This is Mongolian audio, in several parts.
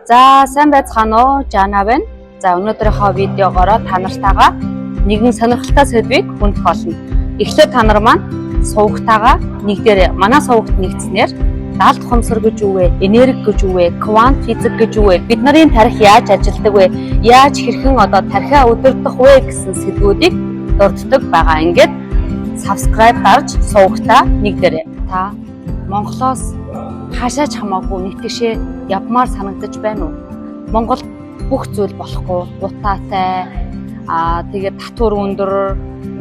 За сайн байцгаана уу? Жана байна. За өнөөдрийнхөө видеогоор та нартайгаа нэгэн сонирхолтой сэдвийг хүндэх болно. Эхлээд та нар маань сувгатайгаа нэгдээрээ манай сувгат нэгдснээр даалт ухамсар гэж юу вэ? Энерги гэж юу вэ? Квант физик гэж юу вэ? Бид нарын тарих яаж ажилдаг вэ? Яаж хэрхэн тархиа өдөрдөх вэ гэсэн сэдвүүдийг дурддаг байгаа. Ингээд subscribe дарж сувгатаа нэгдээрээ. Та Монголоос хаашаач хамаагүй нэгтгэшээ явмаар санагдаж байна уу? Монгол бүх зүйл болохгүй, утаатай, тэгээд татвар өндөр,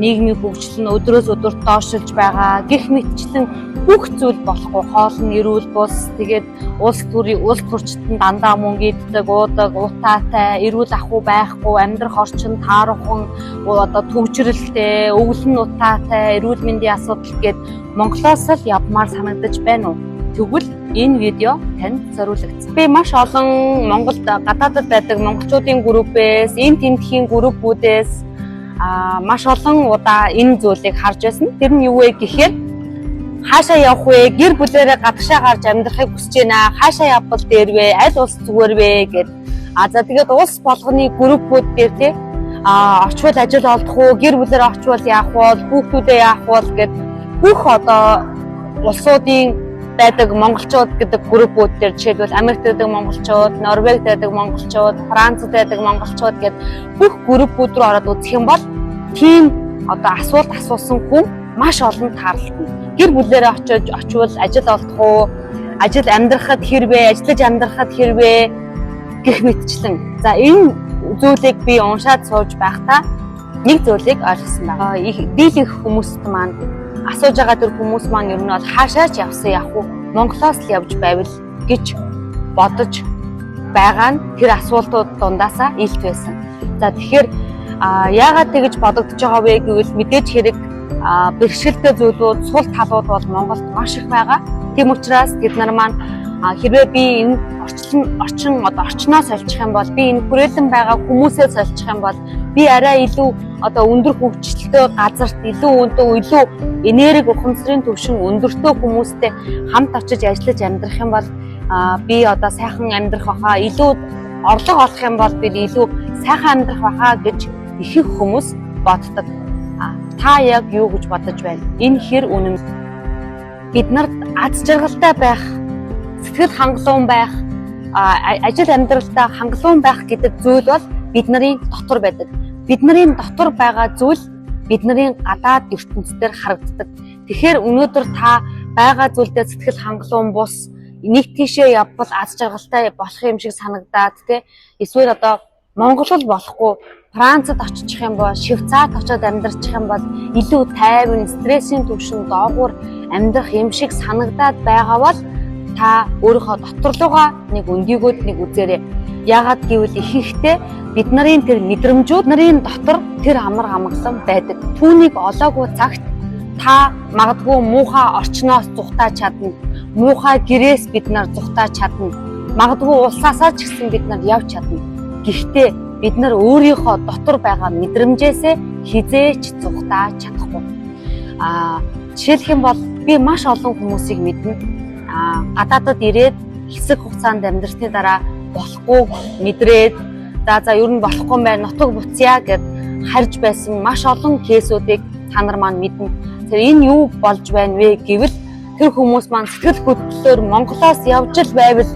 нийгмийн хөгжил нь өдрөөс өдөрт доошилж байгаа. Гэх мэтчлэн бүх зүйл болохгүй, хоол нь эрүүл бус, тэгээд улс төрчид нь дандаа мөнгө иддэг, уудаг, утаатай, эрүүл ахуй байхгүй, амьдрах орчин таархан, төвчрэлтэй, өвөл нь утаатай, эрүүл мэндийн асуудал гээд Монголоос л явмаар санагдаж байна уу? Тэгвэл энэ видео танд зориулагдсан. Би маш олон Монголд гадаадд байдаг монголчуудын группээс, энэ тэмдгийн группүүдээс маш олон удаа энэ зүйлийг харж байсан. Тэр нь юу вэ гэхээр хаашаа явах вэ? Гэр бүлээрээ гадагшаа гарч амьдрахыг хүсэж байна. Хаашаа явбал дээр вэ? Аль улс зүгээр вэ гэд. За тэгээд улс болгоны группүүд дээр те очвол ажил олдох уу? Гэр бүлээр очвол яах вэ? Хүүхдүүдээ яах вэ гэд бүх улсуудын байдаг монголчууд гэдэг группүүд дээр жишээлбэл Америкт байдаг монголчууд, Норвегид байдаг монголчууд, Францад байдаг монголчууд гэд бүх группүүд рүү ороод үзэх юм бол тийм асуулт асуусан хүн маш олон таарлална. Гэр бүлээрээ очвол ажил олдох уу? Ажил амьдрахад хэрвээ, ажиллаж амьдрахад хэрвээ гэх мэтчлэн. За энэ зүйлийг би уншаад сууж байхдаа нэг зүйлийг ойлгосон байна. Дийлэнх хүмүүст маань асууж байгаа тэр хүмүүс маань ер нь бол хаашаач явсан явах уу? Монголоос л явж байвал гэж бодож байгаа нь тэр асуултууд дундаасаа илт байсан. За тэгэхээр яагаад тэгж бодогдож байгаа вэ гэвэл мэдээж хэрэг бэрхшээлтэй зүйлүүд, сул талууд бол Монголд маш их байгаа. Тийм учраас бид нар маань хэрвээ би энэ орчноос олчих юм бол, би энэ хүрээлэн байгаа хүмүүсээс олчих юм бол би арай илүү өндөр хөгжилтэй газарт илүү энерги ухамсарын түвшин өндөртэй хүмүүстэй хамт очиж ажиллаж амьдрах юм бол би сайхан амьдрах баха, илүү орлого олох юм бол би илүү сайхан амьдрах баха гэж ихэнх хүмүүс боддог. Та яг юу гэж бодож байна? Энэ хэр үнэн? Бид нарт аз жаргалтай байх, сэтгэл хангалуун байх, ажил амьдралдаа хангалуун байх гэдэг зүйл бол бидний дотор байдаг. Бидний дотор байгаа зүйл бидний гадаад ертөнцийн харагддаг. Тэгэхээр өнөөдөр та байгаа зүйлдээ сэтгэл хангалуун бус, нэг тийшээ явбал аз жаргалтай болох юм шиг санагдаад эсвэл Монгол л болохгүй Францад очих юм бол, Швейцарт очиод амьдарчих юм бол илүү тайван, стрессийн түвшин доогуур амьдрах юм шиг санагдаад байгаа бол та өөрийнхөө доторлогоо нэг өндийгөөд нэг үзээрэй. Яагаад гэвэл ихэнхдээ бид нарын тэр мэдрэмжүүд нарын дотор тэр амар амгалан байдаг. Түүнийг олоогүй цагт та магадгүй муухай орчноос зүхтааж чадна. Муухай гэрээс бид нар зүхтааж чадна. Магадгүй улсаасаа ч гэсэн бид нар явж чадна. Гэхдээ бид нар өөрийнхөө дотор байгаа мэдрэмжээсээ хизээч зүхтааж чадахгүй. Жишээлх юм бол би маш олон хүмүүсийг мэднэ. Гадаадад ирээд хэсэг хугацаанд амьдрсны дараа болохгүй мэдрээд за ер нь болохгүй байна, нутаг буцъя гэд харж байсан маш олон кейсүүдийг та нар маань мэднэ. Тэр энэ юу болж байна вэ гэвэл тэр хүмүүс маань сэтгэл хөдлөлөөр Монголоос явж л байвал,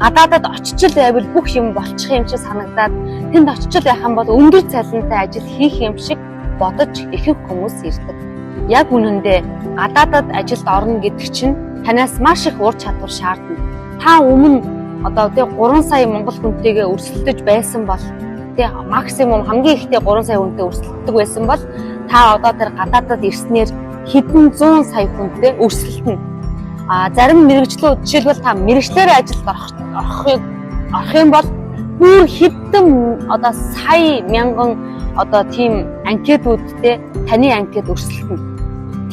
гадаадад очиж л байвал бүх юм болчих юм шиг санагдаад тэнд очиж байх юм бол өндөр цалинтай ажил хийх юм шиг бодож ихэнх хүмүүс ирдэг. Яг үнэндээ гадаадад ажилд орно гэдэг чинь танаас маш их ур чадвар шаардна. Та өмнө 3 сая монгол хүнтэйгээ өрсөлдөж байсан бол максимум хамгийн ихтэй 3 сая хүнтэй өрсөлддөг байсан бол та тэр гадаадад ирснээр хэдэн 100 сая хүнтэй өрсөлдөнө. Зарим мэрэгчлүүд жишээлбэл та мэрэгчлэрээ ажилд орох юм бол бүр хэдэн сая мянган тийм анкетүүдтэй таны анкет өрсөлдөнө.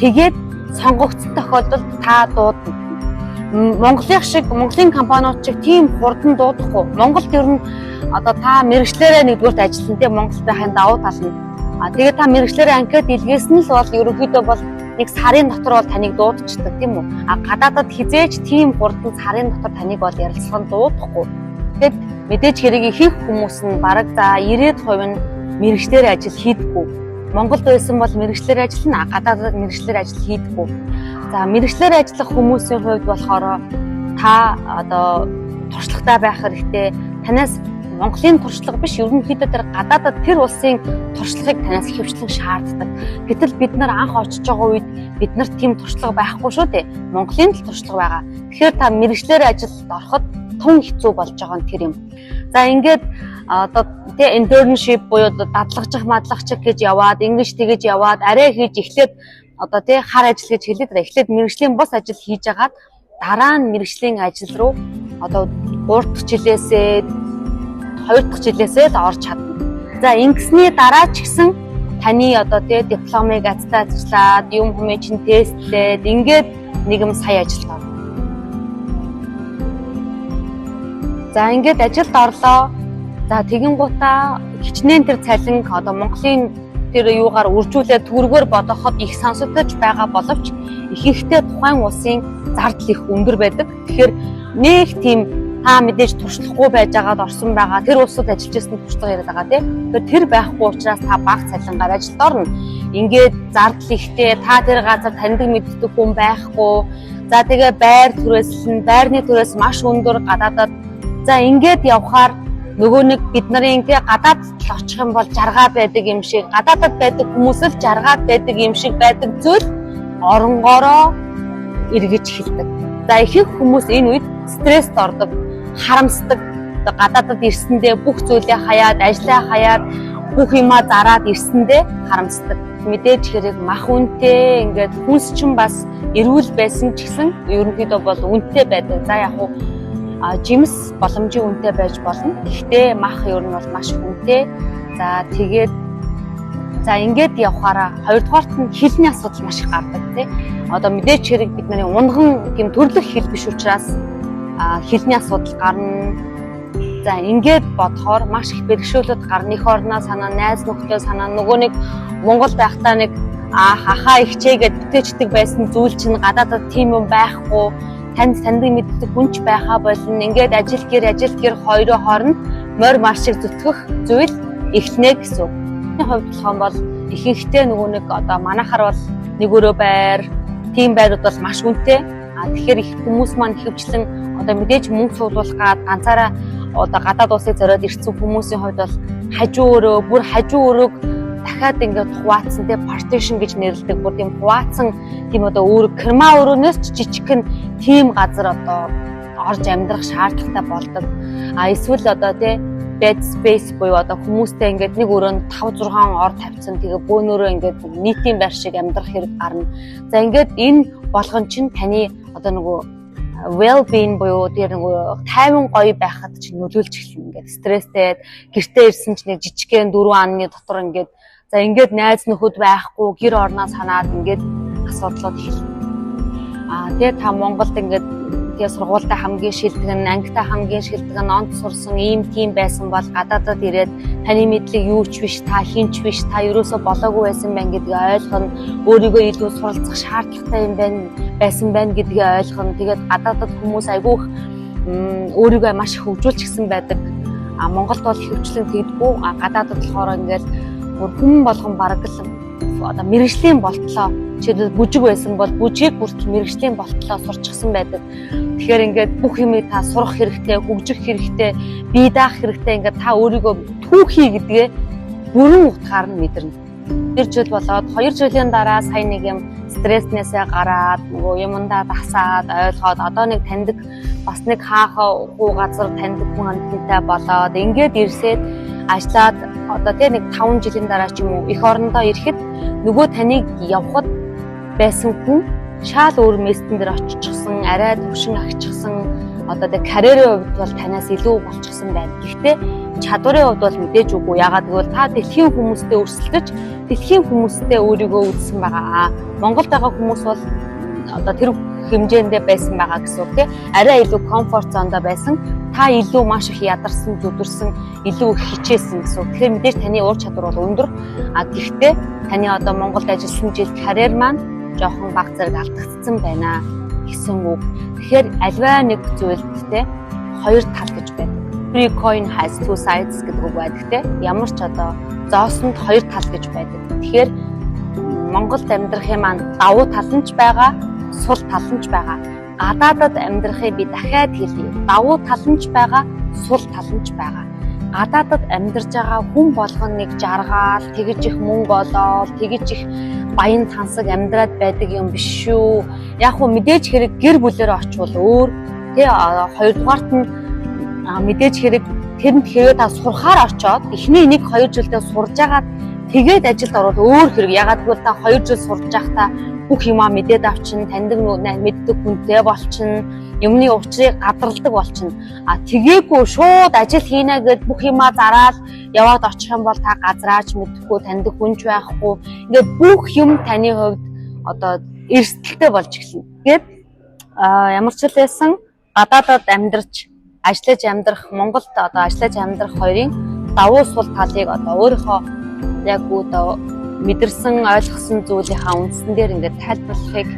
Тэгээд сонгогдсон тохиолдолд та дуудана. Монголын компаниуд шиг тийм хурдан дуудахгүй. Монголд ер нь та мэрэгчлэрээ нэгдүгээрт ажиллана Монголд байхын давуу тал нь. Тэгээд та мэрэгчлэрээ анкет илгээсэн л бол ерөнхийдөө бол нэг сарын дотор бол таныг дуудчихдаг тийм үү? Гадаадад хизээж тийм хурдан сарын дотор таныг бол ярилцлага дуудахгүй. Тэгэд мэдээж хэрэг ихэнх хүмүүс нь бараг за 90% нь мэрэгчлэр ажил хийдэггүй. Монголд байсан бол мэрэгчлэр ажил нь гадаадд мэрэгчлэр ажил хийдэггүй. За мэрэгчлэр ажиллах хүмүүсийн хувьд болохоор та одоо туршлагатай байх хэрэгтэй. Танаас Монголын туршлага биш, ерөнхийдөө тэр гадаадд тэр улсын туршлагыг танаас ихэвчлэн шаарддаг. Гэтэл бид нар анх очиж байгаа үед биднэрт тийм туршлага байхгүй шүү дээ. Монголын л туршлага байгаа. Тэгэхээр та мэрэгчлэр ажилд ороход тун хэцүү болж байгаа нь тэр юм. За ингээд одоо тэ internship буюу дадлагжих, мадлагчих гэж яваад, ингэж тэгэж яваад, арай хийж эхлээд одоо тэ хар ажил гэж хэлээд эхлээд мэрэгжлийн бус ажил хийж агаад дараа нь мэрэгжлийн ажил руу одоо 3 дахь жилээсээ 2 дахь жилээсээ л орж чадна. За ингэсний дараа ч гэсэн таны одоо тэ дипломыг аттестацлаад, юм хүмүүс чинь тестлээд ингээд нэгэн сая ажилд орно. За ингээд ажилд орлоо. За тэгин гутаа хичнээн тэр цалинг одоо Монголын тэр юугаар үржүүлээд төгрөгөөр бодоход их сонсогдож байгаа боловч ихэнхдээ тухайн улсын зардал их өндөр байдаг. Тэгэхээр нэг тийм та мэдээж туршлахгүй байж байгаад орсон байгаа. Тэр улсад ажиллаж байсан туршлага яриад байгаа тийм. Тэгэхээр тэр байхгүй учраас та бага цалингаар ажилд орно. Ингээд зардал ихтэй, та тэр газар таньдаг мэддэг хүн байхгүй. За тэгээ байр түрээслэн, байрны түрээс маш өндөр гадаадад. За ингээд явхаар нөгөө нэг бид нарын тий гадаад очих юм бол жаргал байдаг юм шиг, гадаадд байдаг хүмүүс л жаргаад байдаг юм шиг байдаг зүйл оронгороо эргэж эхэлдэг. За ихэнх хүмүүс энэ үед стресст ордог, харамсдаг. Гадаадд ирсэндээ бүх зүйлээ хаяад, ажлаа хаяад, бүх юмаа зараад ирсэндээ харамсдаг. Мэдээж хэрэг мах үнэтэй ингээд хүнс чинь бас эрүүл байсан ч гэсэн ерөнхийдөө бол үнэтэй байдаг. За яг хуу жимс боломжийн үнэтэй байж болно. Гэхдээ мах ер нь бол маш үнэтэй. За тэгээд за ингээд явхаараа хоёрдугаарт нь хэлний асуудал маш их гардаг тий. Одоо мэдээж хэрэг бид нарын унган гэм төрлөх хэл биш учраас хэлний асуудал гарна. За ингээд бодохоор маш их бэрхшээлүүд гарна. Эх орноо санаа, найз нөхдөд санаа, нөгөө нэг Монгол байхдаа нэг ахаа ихчээгээд бүтээчдэг байсан зүйл чинь гадаадд тийм юм байхгүй. Таньдаг мэддэг хүнч байхаа болно. Ингээд ажил гэр хоёроо хооронд морь марш шиг зүтгэх зүйл эхлэнэ гэсэн үг. Энэ хувьд болохоор бол ихэнхдээ нөгөө нэг одоо манайхаар бол нэг өрөө байр, тийм байрууд бол маш үнэтэй. Тэгэхээр их хүмүүс маань ихэвчлэн одоо мэдээж мөнгө суулгах гад ганцаараа одоо гадаад улсыг зориод ирсэн хүмүүсийн хувьд бол хажуу өрөө, бүр хажуу өрөөг дахиад ингээд хуваацсан те partition гэж нэрлэдэг. Бүр тийм хуваацсан тийм одоо өөр крема өрөөнөөс жижигхэн тийм газар одоо орж амьдрах шаардлагатай болдог. Эсвэл одоо те bed space буюу одоо хүмүүстэй ингээд нэг өрөөнд 5-6 ор тавьсан. Тэгээ бөөнөрөө ингээд нийтийн байр шиг амьдрах хэрэг гарна. За ингээд энэ болгон чинь таны одоо нөгөө well-being буюу тэр нөгөө тайван гоё байхад чинь нөлөөлж эхэлнэ. Ингээд стресстэй гэртээ ирсэн чинь нэг жижигхэн 4 анны дотор ингээд за ингээд найз нөхөд байхгүй гэр орноо санаад ингээд асуудлууд эхэлнэ. Тэгээ та Монголд ингээд тэгээ сургуультай хамгийн шилдэг, ангитай хамгийн шилдэг, онц сурсан ийм тийм байсан бол гадаадд ирээд таны мэдлэг юу ч биш, та хинч биш, та ерөөсө болоогүй байсан байна гэдгийг ойлгоно. Өөрийгөө илүү суралцах шаардлагатай юм байсан байна гэдгийг ойлгоно. Тэгээд гадаадд хүмүүс айгүйх өөрийгөө маш их хөгжүүлчихсэн байдаг. Монголд бол хөвчлэн тэгдэггүй. Гадаадд болохоор ингээд хүн болгон бараг л одоо мэрэгжлийн болтлоо жишээлбэл бүжиг байсан бол бүжгийг бүрт мэрэгжлийн болтлоо сурчсан байдаг. Тэгэхээр ингээд бүх юмыг та сурах хэрэгтэй, хөгжих хэрэгтэй, бие даах хэрэгтэй. Ингээд та өөрийгөө түүхий гэдгээ бүрэн утгаар нь мэдэрнэ. Тэр жил болоод 2 жилийн дараа сая нэг юм стресснээсээ гараад нөгөө юмдаа дасаад ойлгоод одоо нэг таньдаг бас нэг хаахаа хуу газар таньдаг хүн амттай болоод ингээд ирсээд ажиллаад одоо тийм нэг 5 жилийн дараа ч юм уу эх орондоо ирэхэд нөгөө таныг явхад байсан хүн шал өөр местэн дээр оччихсан, арай төвшин агчихсан, одоо тэг карьерийн хувьд бол танаас илүү болчихсон байна. Гэхдээ чадварын хувьд бол мэдээж үгүй. Ягаад гэвэл та дэлхийн хүмүүстэй өрсөлдөж, дэлхийн хүмүүстэй өөрийгөө үзсэн байгаа. Монголд байгаа хүмүүс бол одоо тэр хэмжээндээ байсан байгаа гэсэн үг тийм. Арай илүү комфорт зондоо байсан. Та илүү маш их ядарсан, зүдэрсэн, илүү их хичээсэн гэсэн үг. Тэгэхээр мэдээж таны ур чадвар бол өндөр. Гэхдээ таны одоо Монголд ажилласан жил карьер маань жоохон бага зэрэг алдагдсан байна гэсэн үг. Тэгэхээр альва нэг зүйлд те хоёр тал гэж байдаг. Every coin has two sides гэдэг үг байдаг те. Ямар ч одоо зоосонд хоёр тал гэж байдаг. Тэгэхээр Монголд амьдрахын маань давуу тал нь ч байгаа, сул тал нь ч байгаа. Гадаадад амьдрахыг би дахиад хэлье. Давуу тал нь ч байгаа, сул тал нь ч байгаа. Гадаадад амьдарч байгаа хүн болгоно нэг жаргаал, тэгэж их мөнгө олоод, тэгэж их баян тансаг амьдраад байдаг юм биш шүү. Яг хөө мэдээж хэрэг гэр бүлээр очивол өөр. Тэ хоёрдугаарт нь мэдээж хэрэг тэрэнд хэрэг та сурахаар очоод эхний 1-2 жилдээ сурж агаад тэгээд ажилд ороод өөр хэрэг. Ягаад гэвэл та 2 жил сурж байхдаа бүх юмаа мэдээд авчин, таньдаг мэддэг хүнтэй болчин, юмны учрыг гадарладаг болчин. Тэгээгүй шууд ажил хийнэ гэд бүх юмаа зараад яваад очих юм бол та газраач мэдэхгүй, таньдаг хүнч байхгүй. Ингээд бүх юм таны хувьд одоо эрсдэлтэй болж эхэлнэ. Тэгээд ямар ч хэлсэн гадаадад амьдарч ажиллаж амьдрах, Монголд одоо ажиллаж амьдрах хоёрын давуу сул талыг одоо өөрийнхөө яг одоо мэдэрсэн, ойлгосон зүйлийнхаа үндсэн дээр ингээд тайлбарлахыг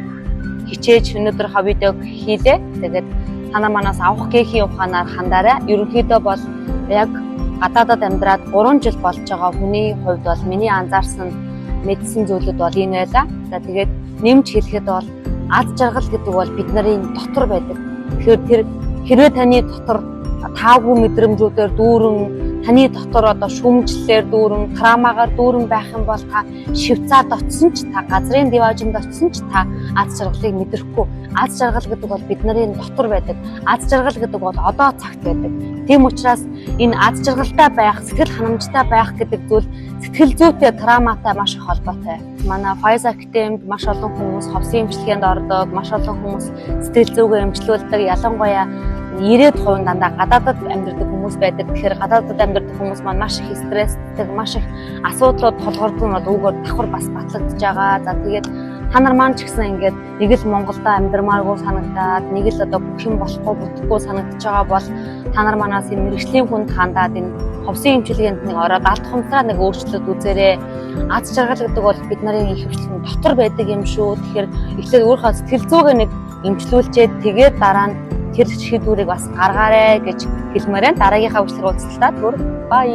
хичээж өнөөдөр видеог хийлээ. Тэгээд та манаас авах гэхийн ухаанаар хандаарай. Ерөнхийдөө бол яг гадаадад амьдраад 3 жил болж байгаа хүний хувьд бол миний анзаарсан мэдсэн зүйлүүд бол энэ байлаа. За тэгээд нэмж хэлэхэд бол аз жаргал гэдэг бол бидний дотор байдаг. Тэгэхээр тэр хэрвээ таны дотор таагүй мэдрэмжүүдээр дүүрэн, таны дотор одоо шүмжлэлээр дүүрэн, травмагаар дүүрэн байх юм бол та Швейцард очсон ч, та газрын диваажинд очсон ч та аз жаргалыг мэдрэхгүй. Аз жаргал гэдэг бол бидний дотор байдаг. Аз жаргал гэдэг бол одоо цагт байдаг. Тийм учраас энэ аз жаргалтай байх, сэтгэл ханамжтай байх гэдэг зүйл сэтгэл зүйтэй травматай маш их холбоотой. Манай Pfizer Academy-д маш олон хүмүүс ховсын эмчилгээнд ордог, маш олон хүмүүс сэтгэл зүгээ эмчлүүлдэг. Ялангуяа 90% дандаа гадаадад амьдардаг хүмүүс байдаг. Тэгэхээр гадаадад амьдардаг хүмүүс маань маш их стресстэй, маш их асуудлууд толгордог нь бол үүгээр давхар бас батлагдж байгаа. За тэгээд та нар маань ч гэсэн ингээд нэг л Монголда амьдармааргүй санагдаад, нэг л одоо бүх юм болохгүй бүтэхгүй санагдаж байгаа бол та нар манаас энэ мэрэгжлийн хүнд хандаад энэ ховсын эмчилгээнд нэг ороод алт хумтраа нэг өөрчлөлт үзээрэй. Аз жаргал гэдэг бол бид нарын их хвчлэн дотор байдаг юм шүү. Тэгэхээр эхлээд өөрийнхөө сэтгэл зүйгээ нэг эмчлүүлчихэд тэгээд дараа нь тэр шийдвэрийг бас гаргаарай гэж хэлмээр байна. Дараагийнхаа үргэлжлэл уулзалтад бай.